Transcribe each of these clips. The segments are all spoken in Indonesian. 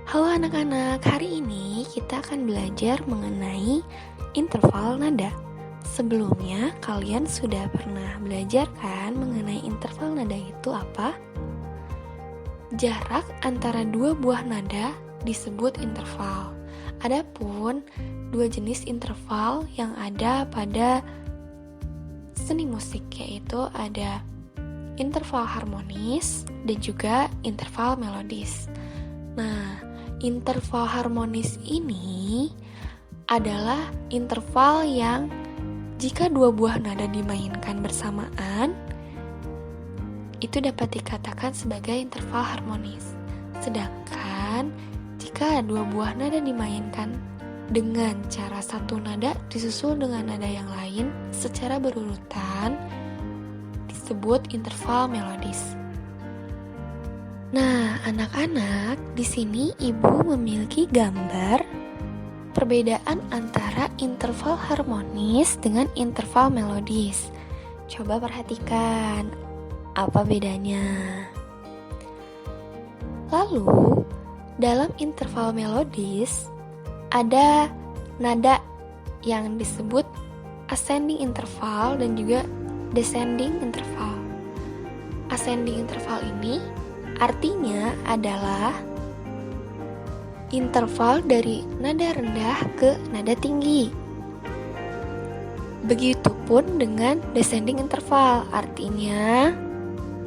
Halo anak-anak, hari ini kita akan belajar mengenai interval nada. Sebelumnya, kalian sudah pernah belajar kan mengenai interval nada itu apa? Jarak antara dua buah nada disebut interval. Adapun dua jenis interval yang ada pada seni musik, yaitu ada interval harmonis dan juga interval melodis. Nah, interval harmonis ini adalah interval yang jika dua buah nada dimainkan bersamaan, itu dapat dikatakan sebagai interval harmonis. Sedangkan jika dua buah nada dimainkan dengan cara satu nada disusul dengan nada yang lain secara berurutan, disebut interval melodis. Nah, anak-anak, di sini ibu memiliki gambar perbedaan antara interval harmonis dengan interval melodis. Coba perhatikan apa bedanya. Lalu, dalam interval melodis ada nada yang disebut ascending interval dan juga descending interval. Ascending interval ini artinya adalah interval dari nada rendah ke nada tinggi. Begitupun dengan descending interval, artinya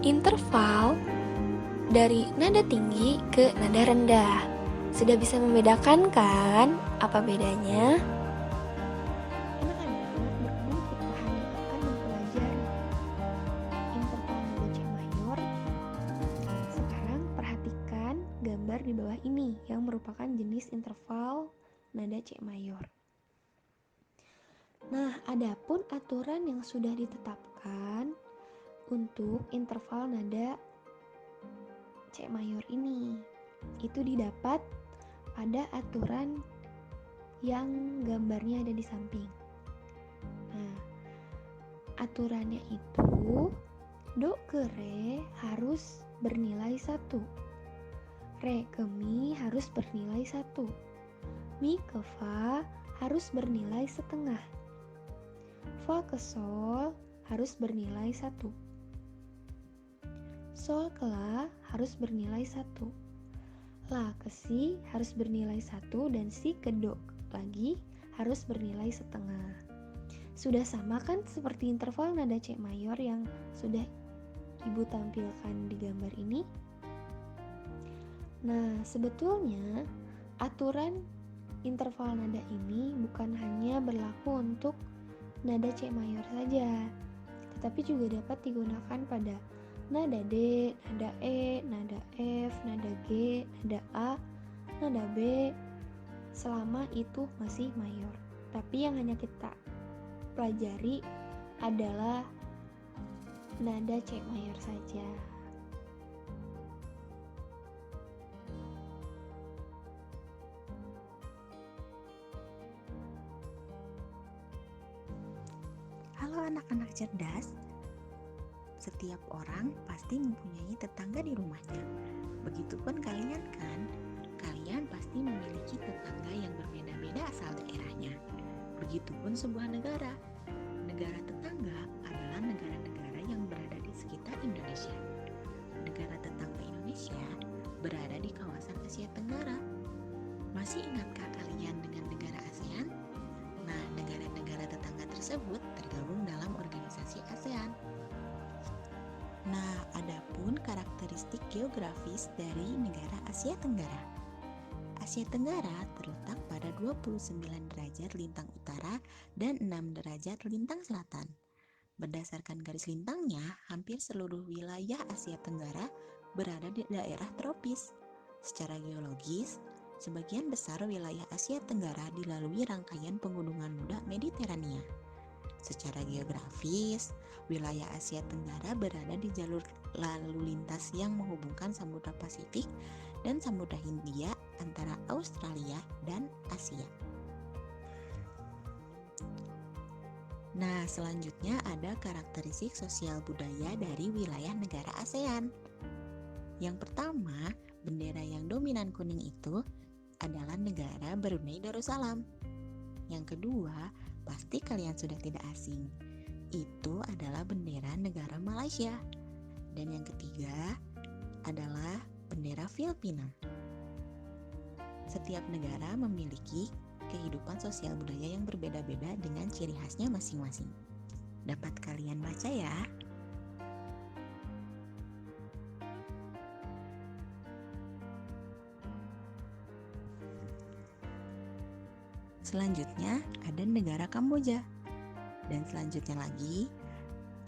interval dari nada tinggi ke nada rendah. Sudah bisa membedakan kan apa bedanya? Gambar di bawah ini yang merupakan jenis interval nada C mayor. Nah, adapun aturan yang sudah ditetapkan untuk interval nada C mayor ini, itu didapat pada aturan yang gambarnya ada di samping. Nah, aturannya itu do ke re harus bernilai 1. Re ke mi harus bernilai 1. Mi ke fa harus bernilai setengah. Fa ke sol harus bernilai 1. Sol ke la harus bernilai 1. La ke si harus bernilai 1 dan si ke do lagi harus bernilai setengah. Sudah sama kan seperti interval nada C mayor yang sudah ibu tampilkan di gambar ini? Nah, sebetulnya aturan interval nada ini bukan hanya berlaku untuk nada C mayor saja, tetapi juga dapat digunakan pada nada D, nada E, nada F, nada G, nada A, nada B, selama itu masih mayor. Tapi yang hanya kita pelajari adalah nada C mayor saja. Halo anak-anak cerdas, setiap orang pasti mempunyai tetangga di rumahnya. Begitupun kalian kan? Kalian pasti memiliki tetangga yang berbeda-beda asal daerahnya. Begitupun sebuah negara. Negara tetangga adalah negara-negara yang berada di sekitar Indonesia. Negara tetangga Indonesia berada di kawasan Asia Tenggara. Masih ingatkah kalian dengan negara ASEAN? Nah, negara-negara tetangga tersebut tergabung dalam organisasi ASEAN. Nah, adapun karakteristik geografis dari negara Asia Tenggara. Asia Tenggara terletak pada 29 derajat lintang utara dan 6 derajat lintang selatan. Berdasarkan garis lintangnya, hampir seluruh wilayah Asia Tenggara berada di daerah tropis. Secara geologis, sebagian besar wilayah Asia Tenggara dilalui rangkaian pegunungan muda Mediterania. Secara geografis, wilayah Asia Tenggara berada di jalur lalu lintas yang menghubungkan Samudra Pasifik dan Samudra Hindia antara Australia dan Asia. Nah, selanjutnya ada karakteristik sosial budaya dari wilayah negara ASEAN. Yang pertama, Bendera yang dominan kuning itu adalah negara Brunei Darussalam. Yang kedua, pasti kalian sudah tidak asing. Itu adalah bendera negara Malaysia. Dan yang ketiga adalah bendera Filipina. Setiap negara memiliki kehidupan sosial budaya yang berbeda-beda dengan ciri khasnya masing-masing. Dapat kalian baca ya. Selanjutnya ada negara Kamboja. Dan selanjutnya lagi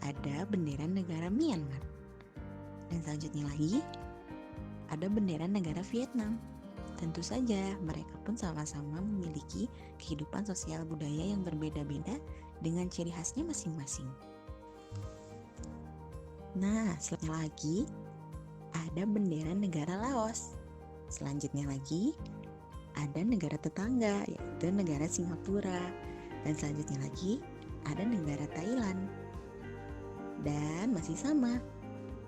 ada bendera negara Myanmar. Dan selanjutnya lagi ada bendera negara Vietnam. Tentu saja mereka pun sama-sama memiliki kehidupan sosial budaya yang berbeda-beda dengan ciri khasnya masing-masing. Nah, selanjutnya lagi ada bendera negara Laos. Selanjutnya lagi ada negara tetangga, yaitu negara Singapura. Dan selanjutnya lagi ada negara Thailand. Dan masih sama,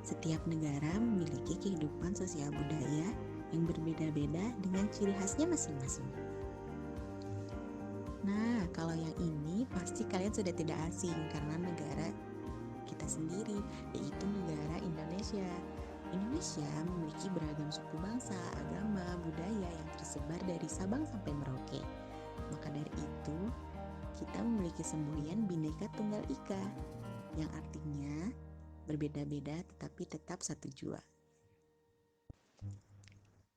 setiap negara memiliki kehidupan sosial budaya yang berbeda-beda dengan ciri khasnya masing-masing. Nah, kalau yang ini pasti kalian sudah tidak asing karena negara kita sendiri, yaitu negara Indonesia. Indonesia memiliki beragam suku bangsa, agama, budaya yang tersebar dari Sabang sampai Merauke. Maka dari itu, kita memiliki semboyan Bhinneka Tunggal Ika, yang artinya berbeda-beda tetapi tetap satu jua.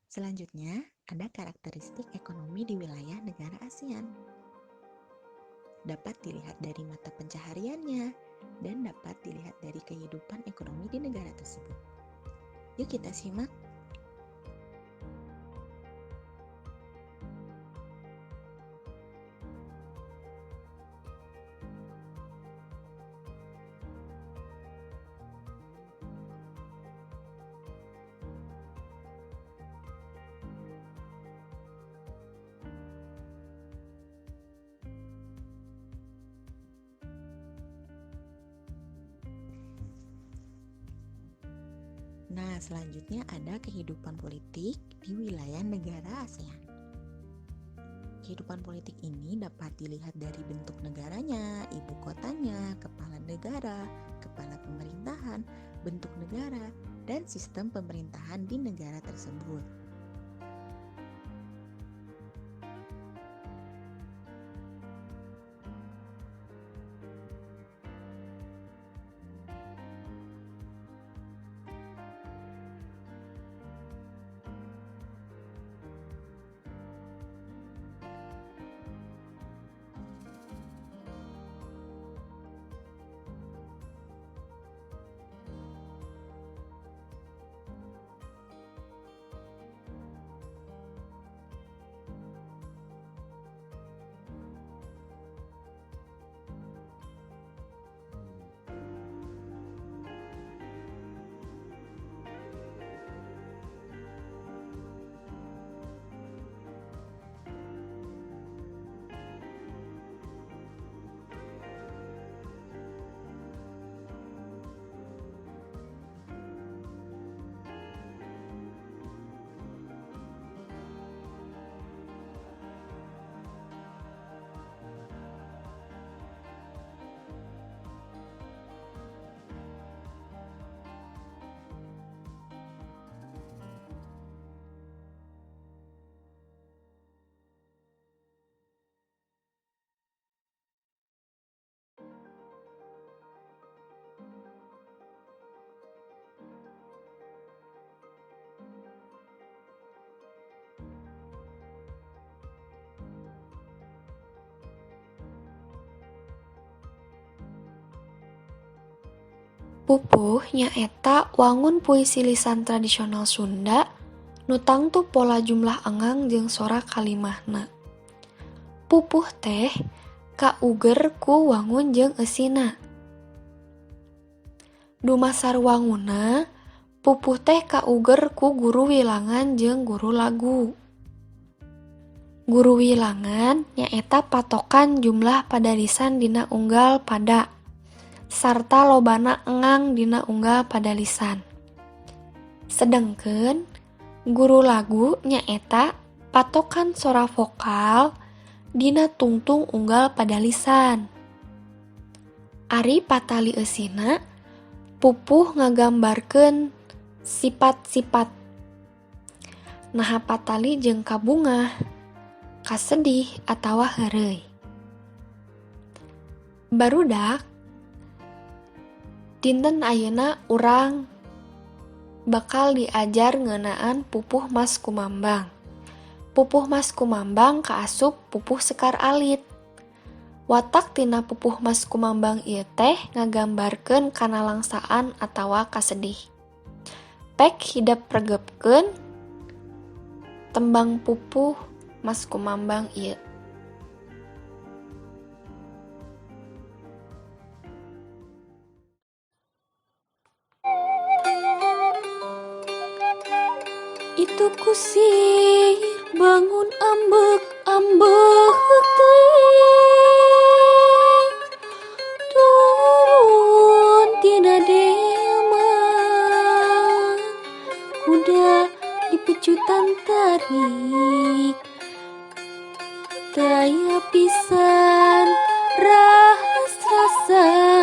Selanjutnya, ada karakteristik ekonomi di wilayah negara ASEAN. Dapat dilihat dari mata pencahariannya dan dapat dilihat dari kehidupan ekonomi di negara tersebut. Yuk kita simak. Nah, selanjutnya ada kehidupan politik di wilayah negara ASEAN. Kehidupan politik ini dapat dilihat dari bentuk negaranya, ibu kotanya, kepala negara, kepala pemerintahan, bentuk negara, dan sistem pemerintahan di negara tersebut. Pupuh nyaeta wangun puisi lisan tradisional Sunda nu tangtu pola jumlah engang jeung sora kalimahna. Pupuh teh kauger ku wangun jeung eusina. Dumasar wanguna, pupuh teh kauger ku guru wilangan jeung guru lagu. Guru wilangan nyaeta patokan jumlah padalisan dina unggal pada sarta lobana engang dina unggal padalisan. Sedengkeun Guru lagu nyaeta patokan sora vokal dina tungtung unggal pada lisan. Ari patali eusina pupuh ngagambarkeun sifat-sifat. Naha patali jeung kabungah, kasedih atawa heureuy. Barudak dinten ayeuna urang bakal diajar ngeunaan pupuh Mas Kumambang. Pupuh Mas Kumambang kaasup pupuh Sekar Alit. Watak tina pupuh Mas Kumambang ieu teh ngagambarkeun kanalangsaan atawa kasedih. Pek hidep regepkeun tembang pupuh Mas Kumambang ieu. Itu kusir bangun ambek-ambek teh turun tina delman kuda di pecutan tarik daya pisan rahas rasa